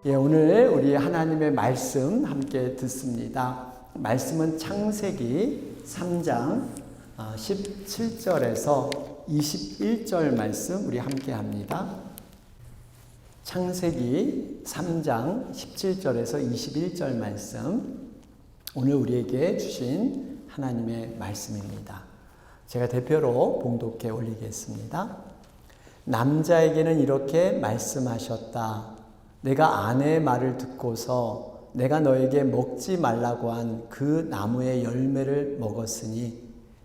오늘 우리 하나님의 말씀 함께 듣습니다. 말씀은 창세기 3장 17절에서 21절 말씀 우리 함께 합니다. 창세기 3장 17절에서 21절 말씀, 오늘 우리에게 주신 하나님의 말씀입니다. 제가 대표로 봉독해 올리겠습니다. 남자에게는 이렇게 말씀하셨다. 내가 아내의 말을 듣고서 내가 너에게 먹지 말라고 한 그 나무의 열매를 먹었으니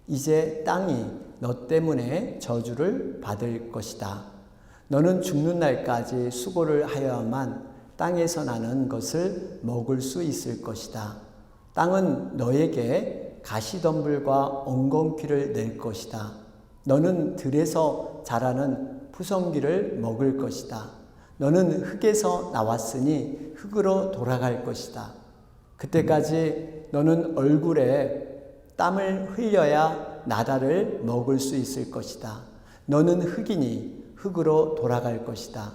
이제 땅이 너 때문에 저주를 받을 것이다. 너는 죽는 날까지 수고를 하여야만 땅에서 나는 것을 먹을 수 있을 것이다. 땅은 너에게 가시덤불과 엉겅퀴를 낼 것이다. 너는 들에서 자라는 푸성귀를 먹을 것이다. 너는 흙에서 나왔으니 흙으로 돌아갈 것이다. 그때까지 너는 얼굴에 땀을 흘려야 나다를 먹을 수 있을 것이다. 너는 흙이니 흙으로 돌아갈 것이다.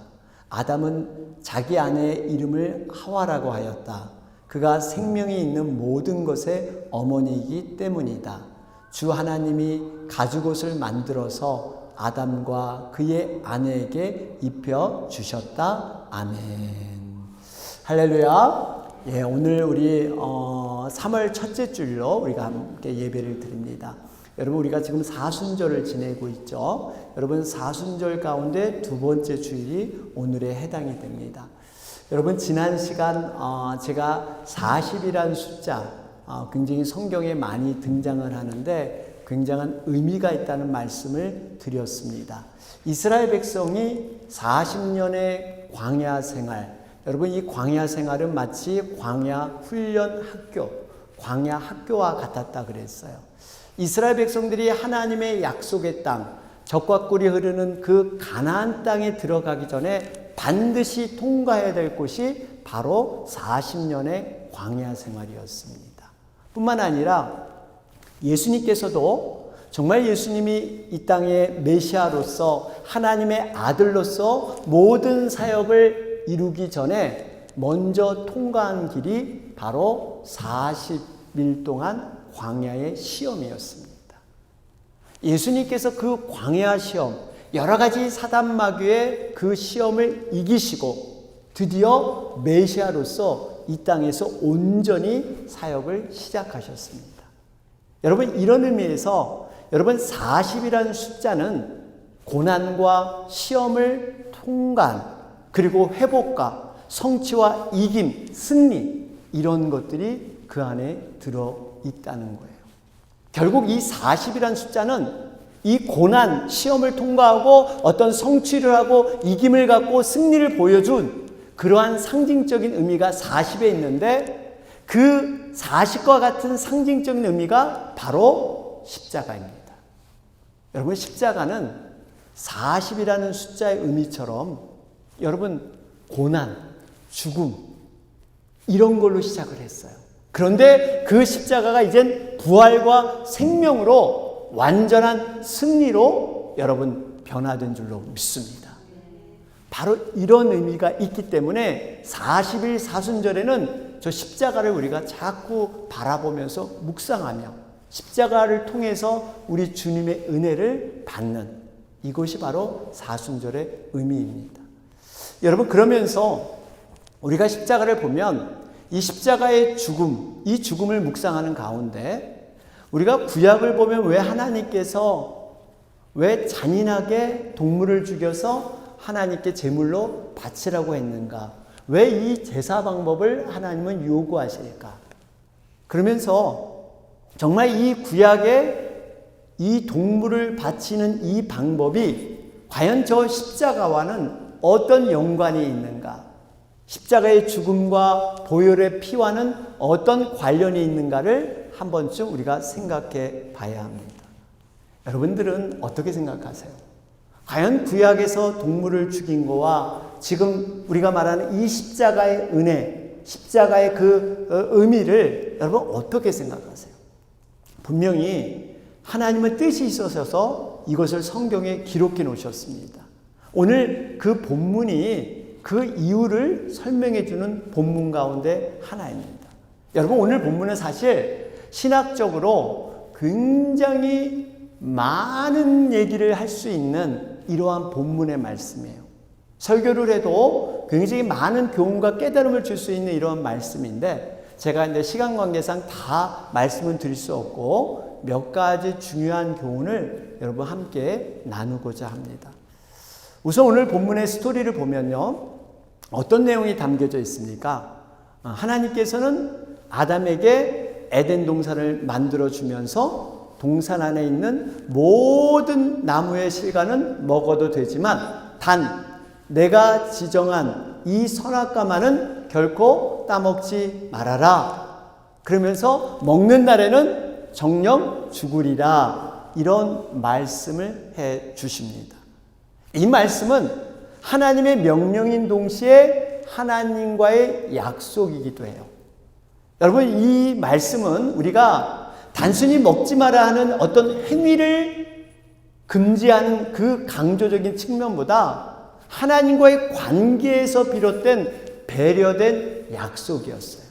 아담은 자기 아내의 이름을 하와라고 하였다. 그가 생명이 있는 모든 것의 어머니이기 때문이다. 주 하나님이 가죽옷을 만들어서 아담과 그의 아내에게 입혀 주셨다. 아멘. 할렐루야. 오늘 우리 3월 첫째 주일로 우리가 함께 예배를 드립니다. 여러분, 우리가 지금 사순절을 지내고 있죠. 여러분, 사순절 가운데 두 번째 주일이 오늘에 해당이 됩니다. 여러분, 지난 시간 제가 40이라는 숫자 굉장히 성경에 많이 등장을 하는데 굉장한 의미가 있다는 말씀을 드렸습니다. 이스라엘 백성이 40년의 광야 생활, 여러분, 이 광야 생활은 마치 광야 훈련 학교, 광야 학교와 같았다 그랬어요. 이스라엘 백성들이 하나님의 약속의 땅, 젖과 꿀이 흐르는 그 가나안 땅에 들어가기 전에 반드시 통과해야 될 곳이 바로 40년의 광야 생활이었습니다. 뿐만 아니라 예수님께서도 정말 예수님이 이 땅의 메시아로서 하나님의 아들로서 모든 사역을 이루기 전에 먼저 통과한 길이 바로 40일 동안 광야의 시험이었습니다. 예수님께서 그 광야 시험, 여러 가지 사단 마귀의 그 시험을 이기시고 드디어 메시아로서 이 땅에서 온전히 사역을 시작하셨습니다. 여러분, 이런 의미에서 여러분 40이라는 숫자는 고난과 시험을 통과한, 그리고 회복과 성취와 이김, 승리, 이런 것들이 그 안에 들어있다는 거예요. 결국 이 40이라는 숫자는 이 고난, 시험을 통과하고 어떤 성취를 하고 이김을 갖고 승리를 보여준 그러한 상징적인 의미가 40에 있는데, 그 40과 같은 상징적인 의미가 바로 십자가입니다. 여러분, 십자가는 40이라는 숫자의 의미처럼 여러분 고난, 죽음 이런 걸로 시작을 했어요. 그런데 그 십자가가 이젠 부활과 생명으로 완전한 승리로 여러분 변화된 줄로 믿습니다. 바로 이런 의미가 있기 때문에 40일 사순절에는 저 십자가를 우리가 자꾸 바라보면서 묵상하며 십자가를 통해서 우리 주님의 은혜를 받는, 이것이 바로 사순절의 의미입니다. 여러분, 그러면서 우리가 십자가를 보면 이 십자가의 죽음, 이 죽음을 묵상하는 가운데 우리가 구약을 보면 왜 하나님께서 왜 잔인하게 동물을 죽여서 하나님께 제물로 바치라고 했는가? 왜 이 제사 방법을 하나님은 요구하실까? 그러면서 정말 이 구약에 이 동물을 바치는 이 방법이 과연 저 십자가와는 어떤 연관이 있는가? 십자가의 죽음과 보혈의 피와는 어떤 관련이 있는가를 한 번쯤 우리가 생각해 봐야 합니다. 여러분들은 어떻게 생각하세요? 과연 구약에서 동물을 죽인 거와 지금 우리가 말하는 이 십자가의 은혜, 십자가의 그 의미를 여러분 어떻게 생각하세요? 분명히 하나님의 뜻이 있어서 이것을 성경에 기록해 놓으셨습니다. 오늘 그 본문이 그 이유를 설명해 주는 본문 가운데 하나입니다. 여러분, 오늘 본문은 사실 신학적으로 굉장히 많은 얘기를 할 수 있는 이러한 본문의 말씀이에요. 설교를 해도 굉장히 많은 교훈과 깨달음을 줄 수 있는 이러한 말씀인데, 제가 이제 시간 관계상 다 말씀을 드릴 수 없고 몇 가지 중요한 교훈을 여러분 함께 나누고자 합니다. 우선 오늘 본문의 스토리를 보면요, 어떤 내용이 담겨져 있습니까? 하나님께서는 아담에게 에덴 동산을 만들어 주면서 동산 안에 있는 모든 나무의 실과는 먹어도 되지만 단 내가 지정한 이 선악과만은 결코 따먹지 말아라. 그러면서 먹는 날에는 정령 죽으리라. 이런 말씀을 해 주십니다. 이 말씀은 하나님의 명령인 동시에 하나님과의 약속이기도 해요. 여러분, 이 말씀은 우리가 단순히 먹지 마라 하는 어떤 행위를 금지하는 그 강조적인 측면보다 하나님과의 관계에서 비롯된 배려된 약속이었어요.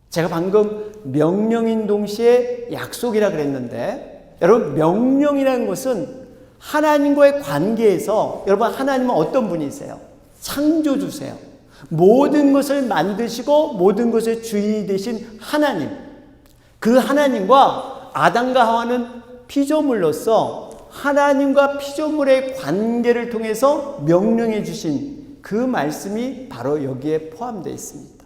제가 방금 명령인 동시에 약속이라 그랬는데, 여러분, 명령이라는 것은 하나님과의 관계에서, 여러분, 하나님은 어떤 분이세요? 창조주세요. 모든 것을 만드시고 모든 것의 주인이 되신 하나님, 그 하나님과 아담과 하와는 피조물로서 하나님과 피조물의 관계를 통해서 명령해 주신 그 말씀이 바로 여기에 포함되어 있습니다.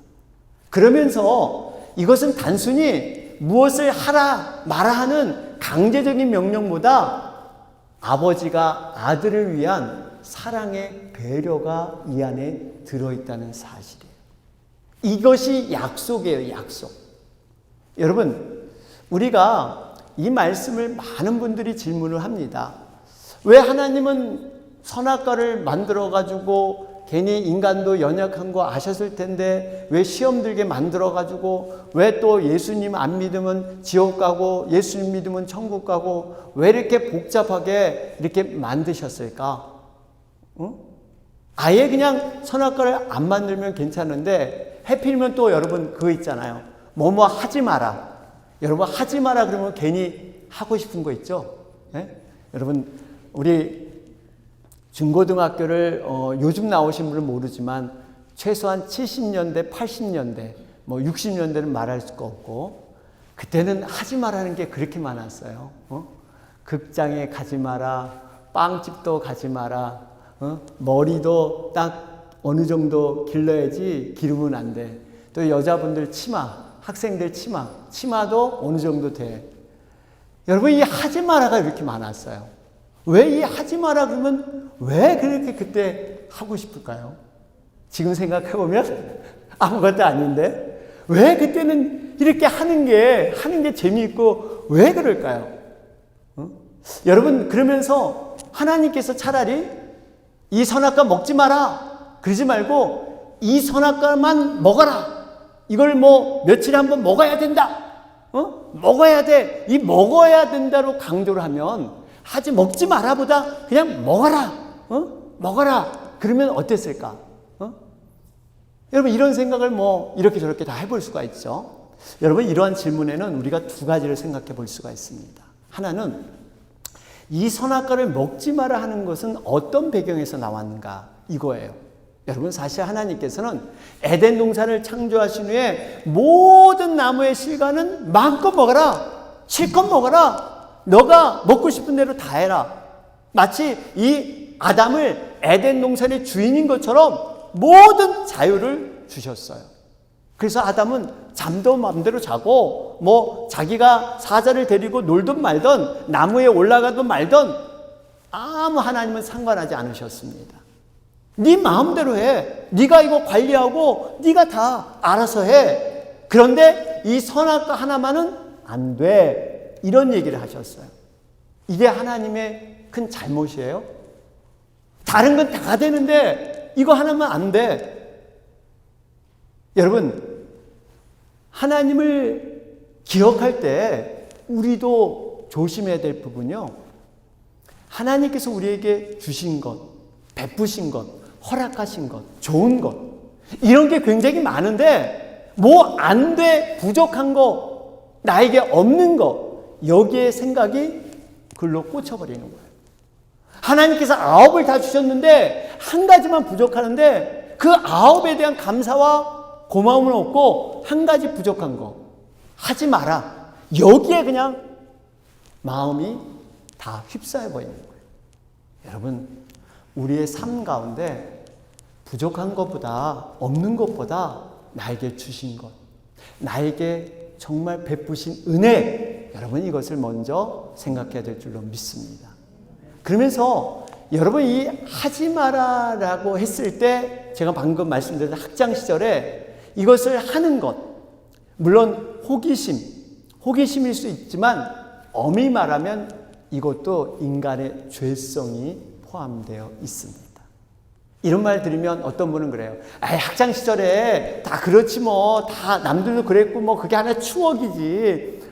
그러면서 이것은 단순히 무엇을 하라 마라 하는 강제적인 명령보다 아버지가 아들을 위한 사랑의 배려가 이 안에 들어있다는 사실이에요. 이것이 약속이에요, 약속. 여러분, 우리가 이 말씀을 많은 분들이 질문을 합니다. 왜 하나님은 선악과를 만들어가지고 괜히 인간도 연약한 거 아셨을 텐데 왜 시험 들게 만들어가지고 왜 또 예수님 안 믿으면 지옥 가고 예수님 믿으면 천국 가고 왜 이렇게 복잡하게 이렇게 만드셨을까? 아예 그냥 선악과를 안 만들면 괜찮은데 해필이면 또 여러분 그거 있잖아요. 뭐뭐 하지 마라. 여러분 하지 마라 그러면 괜히 하고 싶은 거 있죠? 네? 여러분 우리 중고등학교를 요즘 나오신 분은 모르지만 최소한 70년대, 80년대, 뭐 60년대는 말할 수가 없고 그때는 하지 마라는 게 그렇게 많았어요. 극장에 가지 마라, 빵집도 가지 마라, 머리도 딱 어느 정도 길러야지 기르면 안 돼. 또 여자분들 치마, 학생들 치마도 어느 정도 돼. 여러분 이 하지 마라가 이렇게 많았어요. 왜 이 하지 마라 그러면 왜 그렇게 그때 하고 싶을까요? 지금 생각해보면 아무것도 아닌데 왜 그때는 이렇게 하는 게 재미있고 왜 그럴까요? 여러분 그러면서 하나님께서 차라리 이 선악과 먹지 마라 그러지 말고 이 선악과만 먹어라. 이걸 뭐 며칠에 한 번 먹어야 된다. 먹어야 돼. 이 먹어야 된다로 강조를 하면 하지 먹지 마라보다 그냥 먹어라. 먹어라. 그러면 어땠을까? 여러분 이런 생각을 뭐 이렇게 저렇게 다 해볼 수가 있죠. 여러분 이러한 질문에는 우리가 두 가지를 생각해 볼 수가 있습니다. 하나는 이 선악과를 먹지 마라 하는 것은 어떤 배경에서 나왔는가 이거예요. 여러분 사실 하나님께서는 에덴 동산을 창조하신 후에 모든 나무의 실과는 마음껏 먹어라. 실컷 먹어라. 너가 먹고 싶은 대로 다 해라. 마치 이 아담을 에덴 동산의 주인인 것처럼 모든 자유를 주셨어요. 그래서 아담은 잠도 마음대로 자고 뭐 자기가 사자를 데리고 놀든 말든 나무에 올라가든 말든 아무 하나님은 상관하지 않으셨습니다. 네 마음대로 해. 네가 이거 관리하고 네가 다 알아서 해. 그런데 이 선악과 하나만은 안 돼. 이런 얘기를 하셨어요. 이게 하나님의 큰 잘못이에요. 다른 건 다 되는데 이거 하나만 안 돼. 여러분 하나님을 기억할 때 우리도 조심해야 될 부분요. 하나님께서 우리에게 주신 것, 베푸신 것, 허락하신 것, 좋은 것, 이런 게 굉장히 많은데 뭐 안 돼, 부족한 거, 나에게 없는 거, 여기에 생각이 글로 꽂혀버리는 거예요. 하나님께서 9을 다 주셨는데 한 가지만 부족하는데 그 9에 대한 감사와 고마움은 없고 한 가지 부족한 거 하지 마라. 여기에 그냥 마음이 다 휩싸여 버리는 거예요. 여러분, 우리의 삶 가운데 부족한 것보다, 없는 것보다 나에게 주신 것, 나에게 정말 베푸신 은혜, 여러분 이것을 먼저 생각해야 될 줄로 믿습니다. 그러면서 여러분 이 하지 마라라고 했을 때 제가 방금 말씀드린 학창 시절에 이것을 하는 것, 물론 호기심일 수 있지만 엄히 말하면 이것도 인간의 죄성이 포함되어 있습니다. 이런 말 들으면 어떤 분은 그래요. 학창 시절에 다 그렇지 뭐, 다 남들도 그랬고 뭐 그게 하나 추억이지.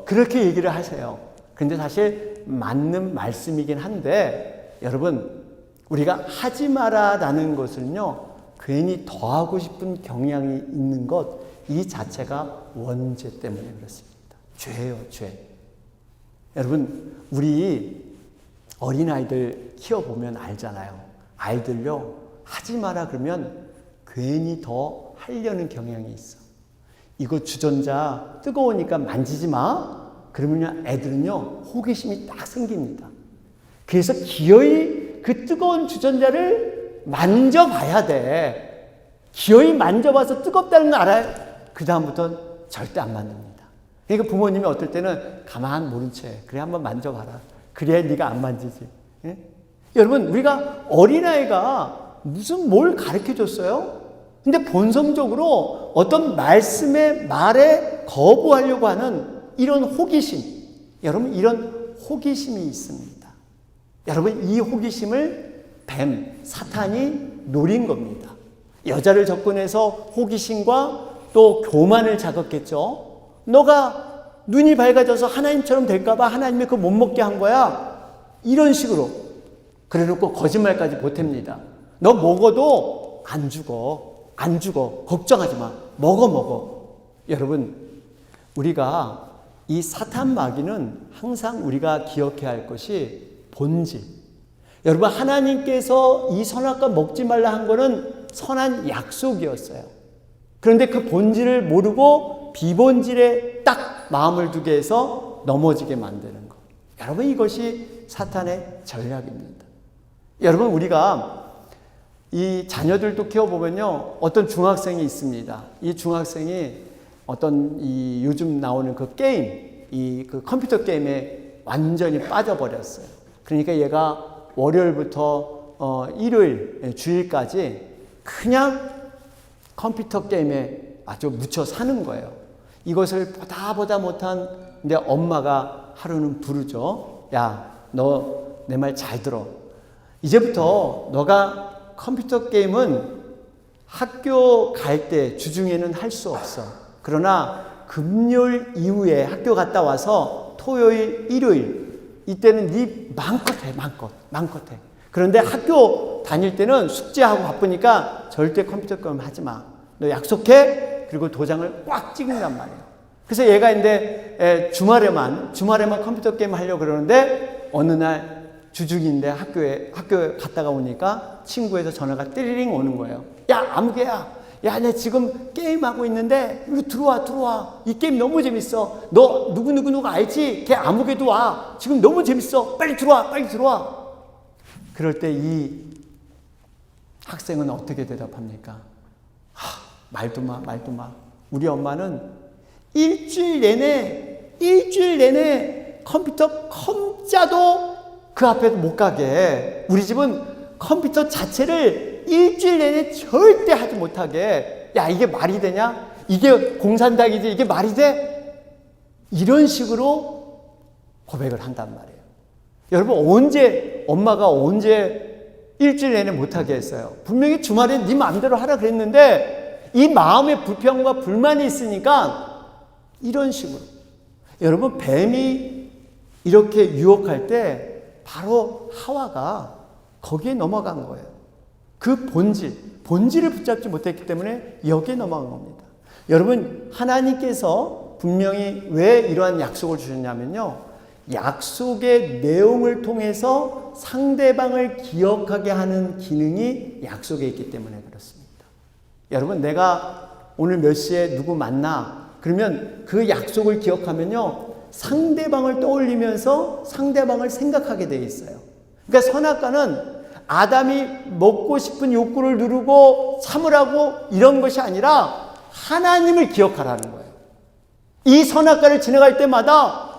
그렇게 얘기를 하세요. 근데 사실 맞는 말씀이긴 한데 여러분, 우리가 하지 마라라는 것은요, 괜히 더하고 싶은 경향이 있는 것, 이 자체가 원죄 때문에 그렇습니다. 죄예요, 죄. 여러분, 우리 어린아이들 키워보면 알잖아요. 아이들요, 하지 마라 그러면 괜히 더 하려는 경향이 있어. 이거 주전자 뜨거우니까 만지지 마. 그러면 애들은요, 호기심이 딱 생깁니다. 그래서 기어이 그 뜨거운 주전자를 만져봐야 돼. 기어이 만져봐서 뜨겁다는 거 알아요? 그 다음부터는 절대 안 만집니다. 그러니까 부모님이 어떨 때는 가만 모른 채, 그래 한번 만져봐라. 그래야 네가 안 만지지. 예? 여러분, 우리가 어린아이가 무슨 뭘 가르쳐줬어요? 근데 본성적으로 어떤 말에 거부하려고 하는 이런 호기심, 여러분 이런 호기심이 있습니다. 여러분, 이 호기심을 사탄이 노린 겁니다. 여자를 접근해서 호기심과 또 교만을 자극했죠. 너가 눈이 밝아져서 하나님처럼 될까봐 하나님이 그거 못 먹게 한 거야. 이런 식으로 그래놓고 거짓말까지 보탭니다. 너 먹어도 안 죽어. 걱정하지 마. 먹어. 여러분, 우리가 이 사탄 마귀는 항상 우리가 기억해야 할 것이 본질. 여러분, 하나님께서 이 선악과 먹지 말라 한 거는 선한 약속이었어요. 그런데 그 본질을 모르고 비본질에 딱 마음을 두게 해서 넘어지게 만드는 것. 여러분, 이것이 사탄의 전략입니다. 여러분, 우리가 이 자녀들도 키워보면요, 어떤 중학생이 있습니다. 이 중학생이 어떤 요즘 나오는 그 게임, 그 컴퓨터 게임에 완전히 빠져버렸어요. 그러니까 얘가 월요일부터 일요일, 주일까지 그냥 컴퓨터 게임에 아주 묻혀 사는 거예요. 이것을 보다 못한 내 엄마가 하루는 부르죠. 야, 너 내 말 잘 들어. 이제부터 너가 컴퓨터 게임은 학교 갈 때 주중에는 할 수 없어. 그러나 금요일 이후에 학교 갔다 와서 토요일, 일요일 이때는 네 마음껏 해. 그런데 학교 다닐 때는 숙제하고 바쁘니까 절대 컴퓨터 게임 하지 마. 너 약속해? 그리고 도장을 꽉 찍는단 말이에요. 그래서 얘가 이제 주말에만 컴퓨터 게임 하려고 그러는데 어느 날 주중인데 학교에 갔다가 오니까 친구에서 전화가 띠리링 오는 거예요. 야, 아무개야. 야, 내 지금 게임하고 있는데 이리 들어와. 이 게임 너무 재밌어. 너 누구 알지? 걔 아무개도 와. 지금 너무 재밌어. 빨리 들어와. 그럴 때 이 학생은 어떻게 대답합니까? 말도 마. 우리 엄마는 일주일 내내 컴퓨터 컴자도 그 앞에 못 가게. 우리 집은 컴퓨터 자체를 일주일 내내 절대 하지 못하게. 야, 이게 말이 되냐? 이게 공산당이지? 이게 말이 돼? 이런 식으로 고백을 한단 말이에요. 여러분, 엄마가 언제 일주일 내내 못하게 했어요? 분명히 주말에 네 마음대로 하라 그랬는데 이 마음의 불평과 불만이 있으니까 이런 식으로. 여러분, 뱀이 이렇게 유혹할 때 바로 하와가 거기에 넘어간 거예요. 그 본질을 붙잡지 못했기 때문에 여기에 넘어간 겁니다. 여러분, 하나님께서 분명히 왜 이러한 약속을 주셨냐면요, 약속의 내용을 통해서 상대방을 기억하게 하는 기능이 약속에 있기 때문에 그렇습니다. 여러분, 내가 오늘 몇 시에 누구 만나? 그러면 그 약속을 기억하면요, 상대방을 떠올리면서 상대방을 생각하게 되어 있어요. 그러니까 선악과는 아담이 먹고 싶은 욕구를 누르고 참으라고 이런 것이 아니라 하나님을 기억하라는 거예요. 이 선악과를 지나갈 때마다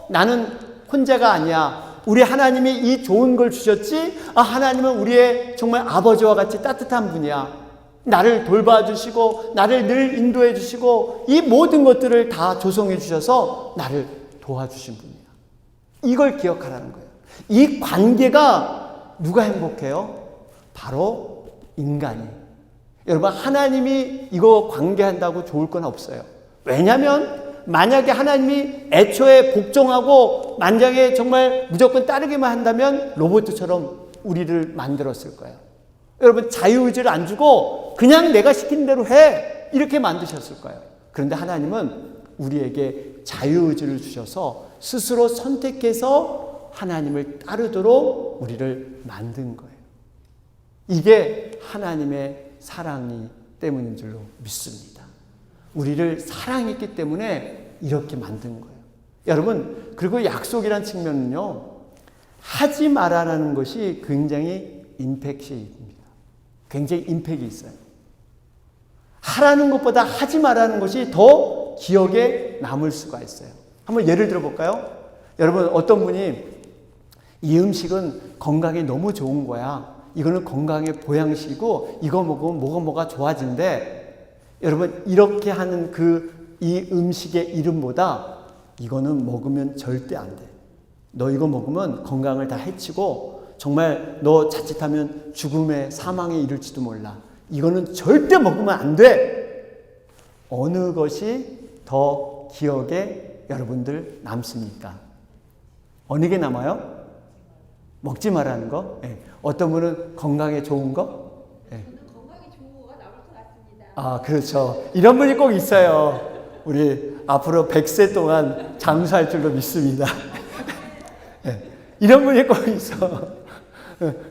나는 혼자가 아니야. 우리 하나님이 이 좋은 걸 주셨지? 하나님은 우리의 정말 아버지와 같이 따뜻한 분이야. 나를 돌봐주시고 나를 늘 인도해 주시고 이 모든 것들을 다 조성해 주셔서 나를 도와주신 분이야. 이걸 기억하라는 거예요. 이 관계가 누가 행복해요? 바로 인간이. 여러분, 하나님이 이거 관계한다고 좋을 건 없어요. 왜냐하면 만약에 하나님이 애초에 복종하고 만약에 정말 무조건 따르기만 한다면 로봇처럼 우리를 만들었을 거예요. 여러분, 자유의지를 안 주고 그냥 내가 시킨 대로 해, 이렇게 만드셨을 거예요. 그런데 하나님은 우리에게 자유의지를 주셔서 스스로 선택해서 하나님을 따르도록 우리를 만든 거예요. 이게 하나님의 사랑이 때문인 줄로 믿습니다. 우리를 사랑했기 때문에 이렇게 만든 거예요. 여러분, 그리고 약속이란 측면은요, 하지 말아라는 것이 굉장히 임팩트입니다. 굉장히 임팩이 있어요. 하라는 것보다 하지 말라는 것이 더 기억에 남을 수가 있어요. 한번 예를 들어 볼까요? 여러분, 어떤 분이 이 음식은 건강에 너무 좋은 거야. 이거는 건강의 보양식이고 이거 먹으면 뭐가 좋아진대. 여러분, 이렇게 하는 이 음식의 이름보다 이거는 먹으면 절대 안 돼. 너 이거 먹으면 건강을 다 해치고 정말 너 자칫하면 죽음의 사망에 이를지도 몰라. 이거는 절대 먹으면 안 돼. 어느 것이 더 기억에 여러분들 남습니까? 어느 게 남아요? 먹지 말라는 거? 네. 어떤 분은 건강에 좋은 거? 네. 저는 건강에 좋은 거가 나올 것 같습니다. 그렇죠. 이런 분이 꼭 있어요. 우리 앞으로 100세 동안 장수할 줄로 믿습니다. 네. 이런 분이 꼭 있어.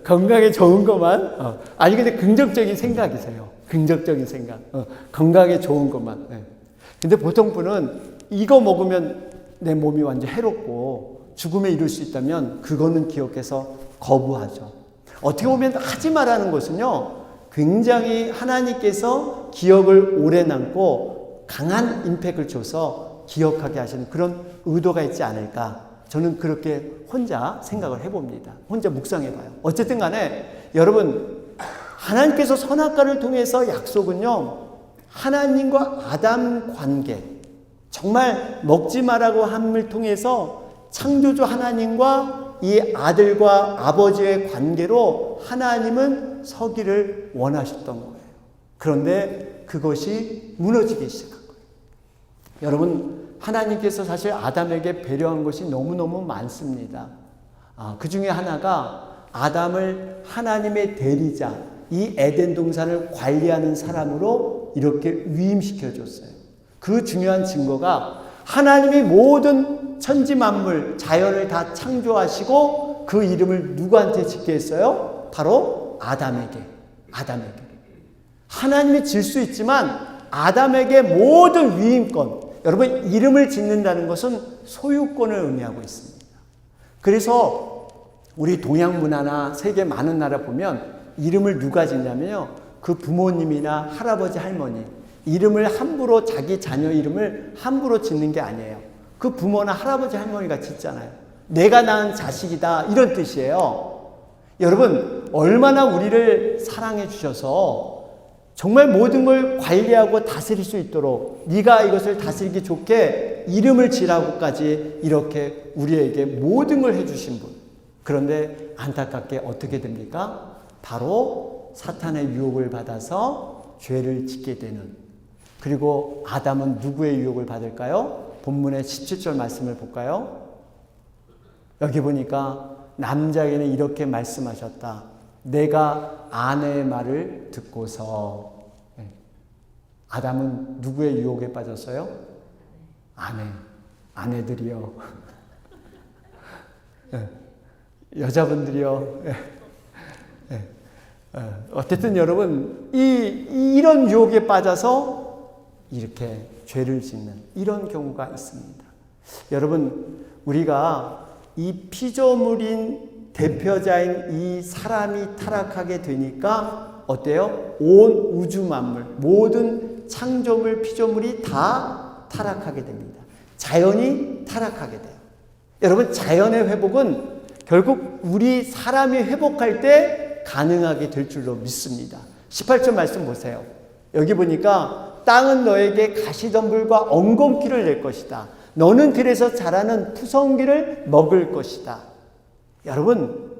건강에 좋은 것만. 아니, 근데 긍정적인 생각이세요. 긍정적인 생각. 건강에 좋은 것만. 네. 근데 보통 분은 이거 먹으면 내 몸이 완전 해롭고 죽음에 이를 수 있다면 그거는 기억해서 거부하죠. 어떻게 보면 하지 말라는 것은요, 굉장히 하나님께서 기억을 오래 남고 강한 임팩을 줘서 기억하게 하시는 그런 의도가 있지 않을까. 저는 그렇게 혼자 생각을 해봅니다. 혼자 묵상해봐요. 어쨌든 간에 여러분, 하나님께서 선악과를 통해서 약속은요, 하나님과 아담 관계, 정말 먹지 말라고 함을 통해서 창조주 하나님과 이 아들과 아버지의 관계로 하나님은 서기를 원하셨던 거예요. 그런데 그것이 무너지기 시작한 거예요. 여러분, 하나님께서 사실 아담에게 배려한 것이 너무너무 많습니다. 그 중에 하나가 아담을 하나님의 대리자, 이 에덴 동산을 관리하는 사람으로 이렇게 위임시켜 줬어요. 그 중요한 증거가 하나님이 모든 천지 만물, 자연을 다 창조하시고 그 이름을 누구한테 짓게 했어요? 바로 아담에게. 하나님이 질 수 있지만 아담에게 모든 위임권, 여러분, 이름을 짓는다는 것은 소유권을 의미하고 있습니다. 그래서 우리 동양 문화나 세계 많은 나라 보면 이름을 누가 짓냐면요, 그 부모님이나 할아버지, 할머니, 이름을 함부로, 자기 자녀 이름을 함부로 짓는 게 아니에요. 그 부모나 할아버지, 할머니가 짓잖아요. 내가 낳은 자식이다, 이런 뜻이에요. 여러분, 얼마나 우리를 사랑해 주셔서 정말 모든 걸 관리하고 다스릴 수 있도록 네가 이것을 다스리기 좋게 이름을 지라고까지 이렇게 우리에게 모든 걸 해주신 분. 그런데 안타깝게 어떻게 됩니까? 바로 사탄의 유혹을 받아서 죄를 짓게 되는. 그리고 아담은 누구의 유혹을 받을까요? 본문의 17절 말씀을 볼까요? 여기 보니까 남자에게는 이렇게 말씀하셨다. 내가 아내의 말을 듣고서. 아담은 누구의 유혹에 빠졌어요? 아내들이요. 여자분들이요. 어쨌든 여러분, 이런 유혹에 빠져서 이렇게 죄를 짓는 이런 경우가 있습니다. 여러분, 우리가 이 피조물인 대표자인 이 사람이 타락하게 되니까 어때요? 온 우주 만물, 모든 창조물, 피조물이 다 타락하게 됩니다. 자연이 타락하게 돼요. 여러분, 자연의 회복은 결국 우리 사람이 회복할 때 가능하게 될 줄로 믿습니다. 18절 말씀 보세요. 여기 보니까 땅은 너에게 가시덤불과 엉겅퀴를 낼 것이다. 너는 들에서 자라는 푸성귀를 먹을 것이다. 여러분,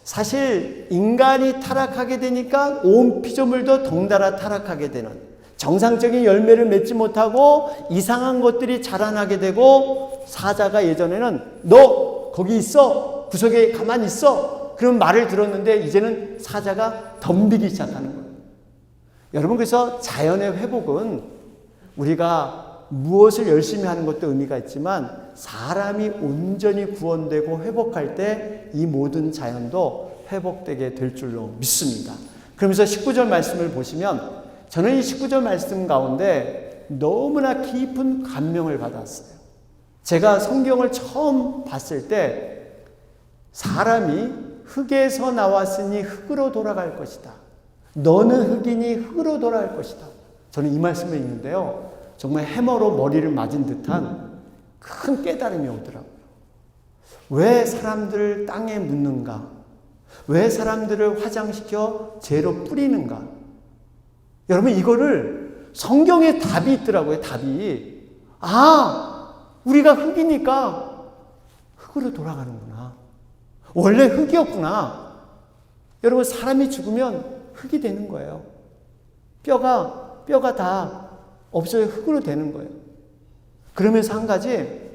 사실 인간이 타락하게 되니까 온 피조물도 덩달아 타락하게 되는, 정상적인 열매를 맺지 못하고 이상한 것들이 자라나게 되고, 사자가 예전에는 너 거기 있어, 구석에 가만히 있어, 그런 말을 들었는데 이제는 사자가 덤비기 시작하는 거예요. 여러분, 그래서 자연의 회복은 우리가 무엇을 열심히 하는 것도 의미가 있지만 사람이 온전히 구원되고 회복할 때 이 모든 자연도 회복되게 될 줄로 믿습니다. 그러면서 19절 말씀을 보시면 저는 이 19절 말씀 가운데 너무나 깊은 감명을 받았어요. 제가 성경을 처음 봤을 때 사람이 흙에서 나왔으니 흙으로 돌아갈 것이다. 너는 흙이니 흙으로 돌아갈 것이다. 저는 이 말씀을 읽는데요, 정말 해머로 머리를 맞은 듯한 큰 깨달음이 오더라고요. 왜 사람들을 땅에 묻는가? 왜 사람들을 화장시켜 죄로 뿌리는가? 여러분, 이거를 성경에 답이 있더라고요. 답이. 우리가 흙이니까 흙으로 돌아가는구나. 원래 흙이었구나. 여러분, 사람이 죽으면 흙이 되는 거예요. 뼈가 다 없어요. 흙으로 되는 거예요. 그러면서 한 가지,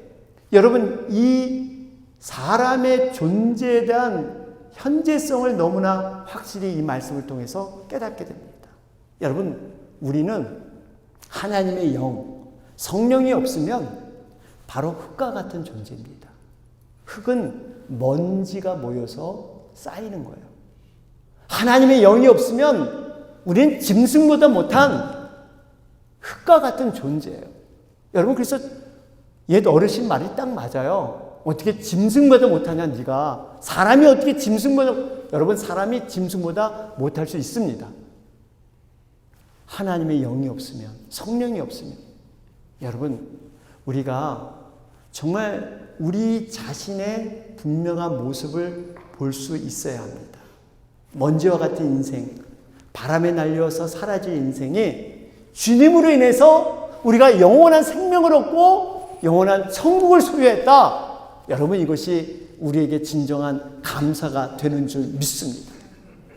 여러분, 이 사람의 존재에 대한 현재성을 너무나 확실히 이 말씀을 통해서 깨닫게 됩니다. 여러분, 우리는 하나님의 영, 성령이 없으면 바로 흙과 같은 존재입니다. 흙은 먼지가 모여서 쌓이는 거예요. 하나님의 영이 없으면 우리는 짐승보다 못한 흙과 같은 존재예요. 여러분, 그래서 옛 어르신 말이 딱 맞아요. 어떻게 짐승보다 못하냐, 네가. 사람이 어떻게 짐승보다, 여러분, 사람이 짐승보다 못할 수 있습니다. 하나님의 영이 없으면, 성령이 없으면. 여러분, 우리가 정말 우리 자신의 분명한 모습을 볼 수 있어야 합니다. 먼지와 같은 인생, 바람에 날려서 사라질 인생이 주님으로 인해서 우리가 영원한 생명을 얻고 영원한 천국을 소유했다. 여러분, 이것이 우리에게 진정한 감사가 되는 줄 믿습니다.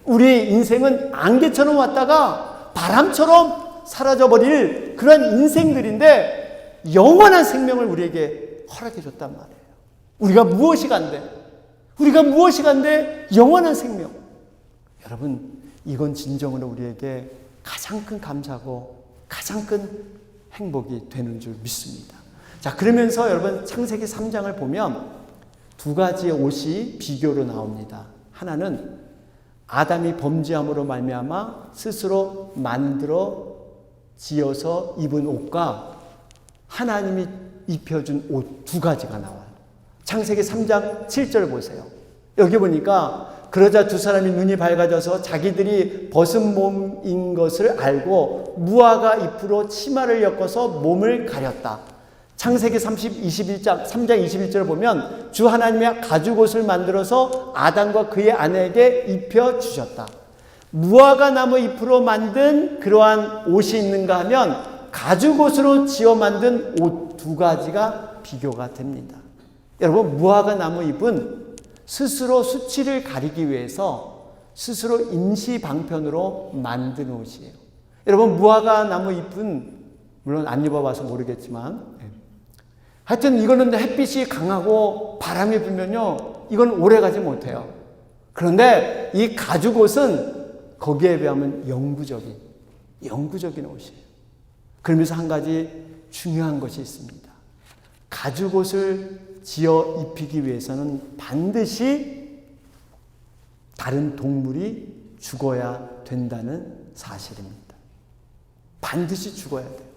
우리의 인생은 안개처럼 왔다가 바람처럼 사라져버릴 그런 인생들인데 영원한 생명을 우리에게 허락해 줬단 말이에요. 우리가 무엇이 간데 영원한 생명. 여러분, 이건 진정으로 우리에게 가장 큰 감사고 가장 큰 행복이 되는 줄 믿습니다. 자, 그러면서 여러분, 창세기 3장을 보면 두 가지의 옷이 비교로 나옵니다. 하나는 아담이 범죄함으로 말미암아 스스로 만들어 지어서 입은 옷과 하나님이 입혀준 옷, 두 가지가 나와요. 창세기 3장 7절 보세요. 여기 보니까 그러자 두 사람이 눈이 밝아져서 자기들이 벗은 몸인 것을 알고 무화과 잎으로 치마를 엮어서 몸을 가렸다. 창세기 3장 21절을 보면 주 하나님이 가죽옷을 만들어서 아담과 그의 아내에게 입혀주셨다. 무화과 나무 잎으로 만든 그러한 옷이 있는가 하면 가죽옷으로 지어 만든 옷 두 가지가 비교가 됩니다. 여러분, 무화과 나무 잎은 스스로 수치를 가리기 위해서 스스로 임시방편으로 만든 옷이에요. 여러분, 무화과 나무 잎은 물론 안 입어봐서 모르겠지만 하여튼 이거는 햇빛이 강하고 바람이 불면요, 이건 오래가지 못해요. 그런데 이 가죽옷은 거기에 비하면 영구적인 옷이에요. 그러면서 한 가지 중요한 것이 있습니다. 가죽옷을 지어 입히기 위해서는 반드시 다른 동물이 죽어야 된다는 사실입니다. 반드시 죽어야 돼요.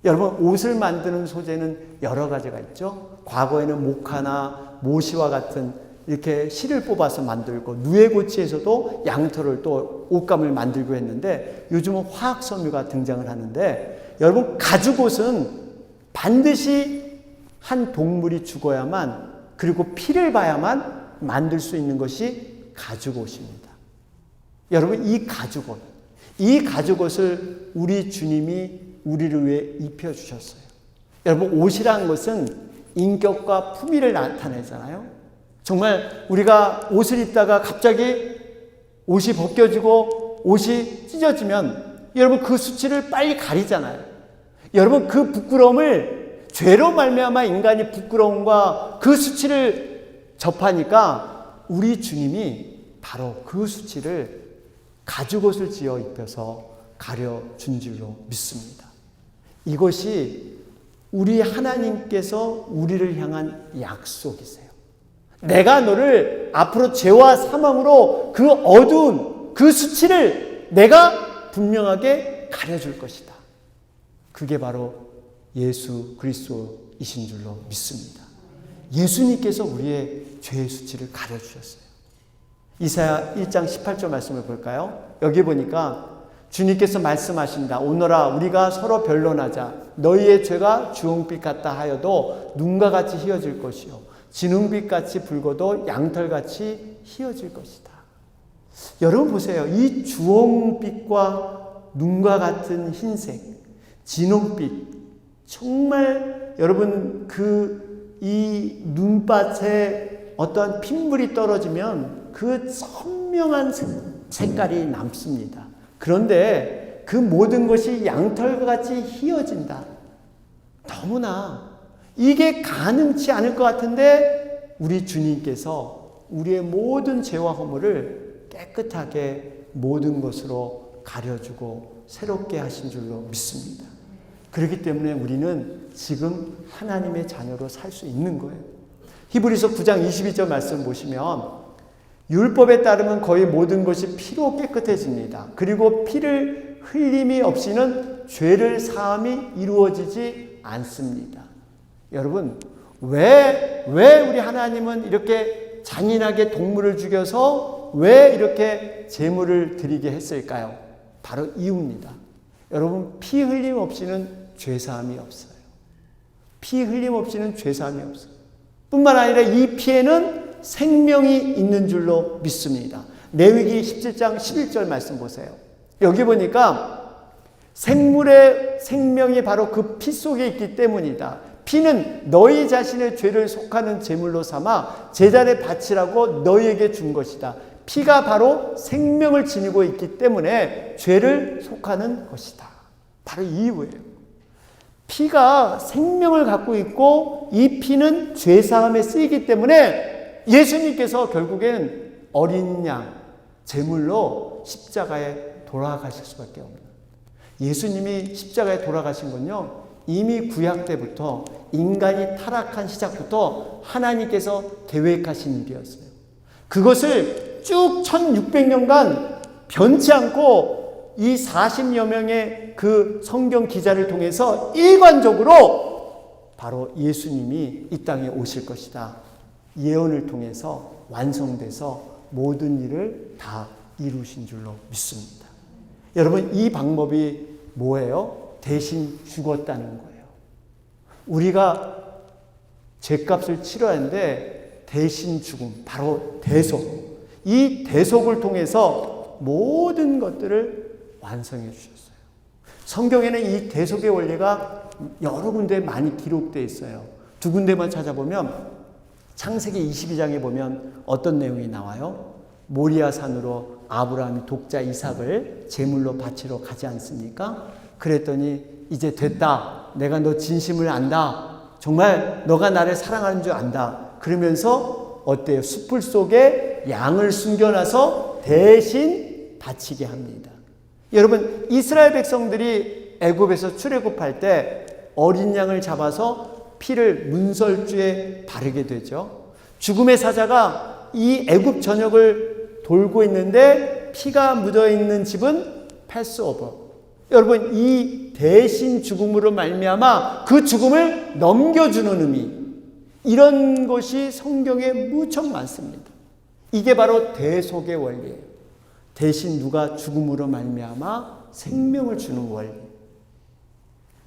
여러분, 옷을 만드는 소재는 여러 가지가 있죠. 과거에는 목화나 모시와 같은 이렇게 실을 뽑아서 만들고, 누에고치에서도 양털을 또 옷감을 만들고 했는데, 요즘은 화학 섬유가 등장을 하는데, 여러분, 가죽옷은 반드시 한 동물이 죽어야만, 그리고 피를 봐야만 만들 수 있는 것이 가죽옷입니다. 여러분, 이 가죽옷을 우리 주님이 우리를 위해 입혀주셨어요. 여러분, 옷이라는 것은 인격과 품위를 나타내잖아요. 정말 우리가 옷을 입다가 갑자기 옷이 벗겨지고 옷이 찢어지면 여러분 그 수치를 빨리 가리잖아요. 여러분, 그 부끄러움을, 죄로 말미암아 인간이 부끄러움과 그 수치를 접하니까 우리 주님이 바로 그 수치를 가죽옷을 지어 입혀서 가려준 줄로 믿습니다. 이것이 우리 하나님께서 우리를 향한 약속이세요. 내가 너를 앞으로 죄와 사망으로 그 어두운 그 수치를 내가 분명하게 가려줄 것이다. 그게 바로 예수 그리스도이신 줄로 믿습니다. 예수님께서 우리의 죄의 수치를 가려주셨어요. 이사야 1장 18절 말씀을 볼까요? 여기 보니까 주님께서 말씀하신다. 오너라 우리가 서로 변론하자. 너희의 죄가 주홍빛 같다 하여도 눈과 같이 희어질 것이요 진홍빛 같이 붉어도 양털같이 희어질 것이다. 여러분 보세요. 이 주홍빛과 눈과 같은 흰색, 진홍빛, 정말 여러분 이 눈밭에 어떠한 핏물이 떨어지면 그 선명한 색깔이 남습니다. 그런데 그 모든 것이 양털과 같이 희어진다. 너무나 이게 가능치 않을 것 같은데 우리 주님께서 우리의 모든 죄와 허물을 깨끗하게 모든 것으로 가려주고 새롭게 하신 줄로 믿습니다. 그렇기 때문에 우리는 지금 하나님의 자녀로 살 수 있는 거예요. 히브리서 9장 22절 말씀 보시면 율법에 따르면 거의 모든 것이 피로 깨끗해집니다. 그리고 피를 흘림이 없이는 죄를 사함이 이루어지지 않습니다. 여러분, 왜 우리 하나님은 이렇게 잔인하게 동물을 죽여서 왜 이렇게 제물을 드리게 했을까요? 바로 이유입니다. 여러분, 피 흘림 없이는 죄사함이 없어요. 피 흘림 없이는 죄사함이 없어요. 뿐만 아니라 이 피에는 생명이 있는 줄로 믿습니다. 레위기 17장 11절 말씀 보세요. 여기 보니까 생물의 생명이 바로 그 피 속에 있기 때문이다. 피는 너희 자신의 죄를 속하는 제물로 삼아 제단에 바치라고 너희에게 준 것이다. 피가 바로 생명을 지니고 있기 때문에 죄를 속하는 것이다. 바로 이 이유예요. 피가 생명을 갖고 있고 이 피는 죄사함에 쓰이기 때문에 예수님께서 결국엔 어린 양, 제물로 십자가에 돌아가실 수밖에 없는, 예수님이 십자가에 돌아가신 건요, 이미 구약 때부터 인간이 타락한 시작부터 하나님께서 계획하신 일이었어요. 그것을 쭉 1600년간 변치 않고 이 40여 명의 그 성경 기자를 통해서 일관적으로 바로 예수님이 이 땅에 오실 것이다. 예언을 통해서 완성돼서 모든 일을 다 이루신 줄로 믿습니다. 여러분, 이 방법이 뭐예요? 대신 죽었다는 거예요. 우리가 죄값을 치러야 하는데 대신 죽음, 바로 대속. 이 대속을 통해서 모든 것들을 완성해 주셨어요. 성경에는 이 대속의 원리가 여러 군데 많이 기록되어 있어요. 두 군데만 찾아보면 창세기 22장에 보면 어떤 내용이 나와요? 모리아 산으로 아브라함이 독자 이삭을 제물로 바치러 가지 않습니까? 그랬더니 이제 됐다. 내가 너 진심을 안다. 정말 너가 나를 사랑하는 줄 안다. 그러면서 어때요? 숯불 속에 양을 숨겨놔서 대신 바치게 합니다. 여러분, 이스라엘 백성들이 애굽에서 출애굽할 때 어린 양을 잡아서 피를 문설주에 바르게 되죠. 죽음의 사자가 이 애굽 전역을 돌고 있는데 피가 묻어있는 집은 패스오버. 여러분, 이 대신 죽음으로 말미암아 그 죽음을 넘겨주는 의미, 이런 것이 성경에 무척 많습니다. 이게 바로 대속의 원리예요. 대신 누가 죽음으로 말미암아 생명을 주는 원리.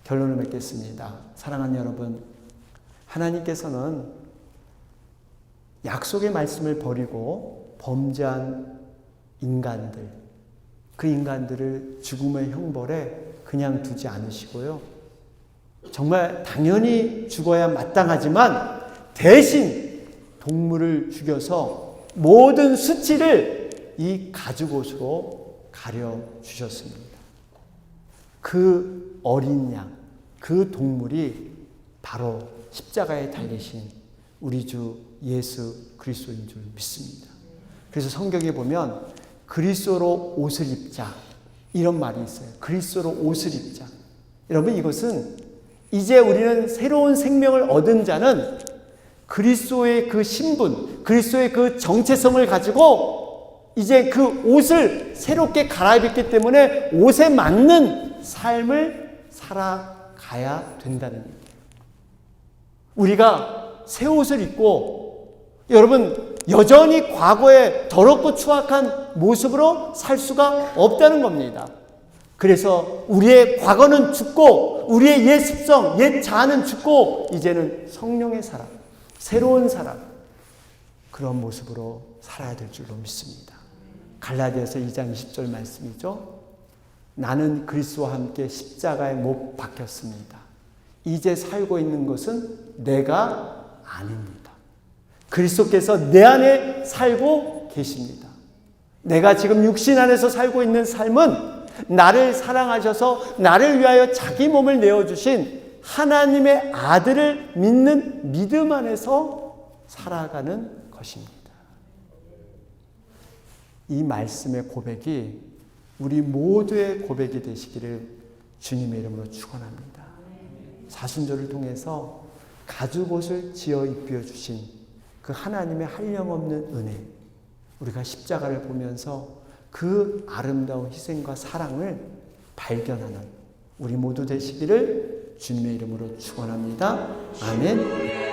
결론을 맺겠습니다. 사랑하는 여러분, 하나님께서는 약속의 말씀을 버리고 범죄한 인간들, 그 인간들을 죽음의 형벌에 그냥 두지 않으시고요. 정말 당연히 죽어야 마땅하지만 대신 동물을 죽여서 모든 수치를 이 가죽옷으로 가려주셨습니다. 그 어린 양, 그 동물이 바로 십자가에 달리신 우리 주 예수 그리스도인 줄 믿습니다. 그래서 성경에 보면 그리스도로 옷을 입자, 이런 말이 있어요. 그리스도로 옷을 입자. 여러분, 이것은 이제 우리는 새로운 생명을 얻은 자는 그리스도의 그 신분, 그리스도의 그 정체성을 가지고 이제 그 옷을 새롭게 갈아입었기 때문에 옷에 맞는 삶을 살아가야 된다는 얘기예요. 우리가 새 옷을 입고 여러분 여전히 과거의 더럽고 추악한 모습으로 살 수가 없다는 겁니다. 그래서 우리의 과거는 죽고 우리의 옛 습성, 옛 자아는 죽고 이제는 성령의 사람, 새로운 사람, 그런 모습으로 살아야 될 줄로 믿습니다. 갈라디아서 2장 20절 말씀이죠. 나는 그리스도와 함께 십자가에 못 박혔습니다. 이제 살고 있는 것은 내가 아닙니다. 그리스도께서 내 안에 살고 계십니다. 내가 지금 육신 안에서 살고 있는 삶은 나를 사랑하셔서 나를 위하여 자기 몸을 내어주신 하나님의 아들을 믿는 믿음 안에서 살아가는 것입니다. 이 말씀의 고백이 우리 모두의 고백이 되시기를 주님의 이름으로 축원합니다. 사순절을 통해서 가죽옷을 지어 입혀주신 그 하나님의 한량없는 은혜, 우리가 십자가를 보면서 그 아름다운 희생과 사랑을 발견하는 우리 모두 되시기를 주님의 이름으로 축원합니다. 아멘.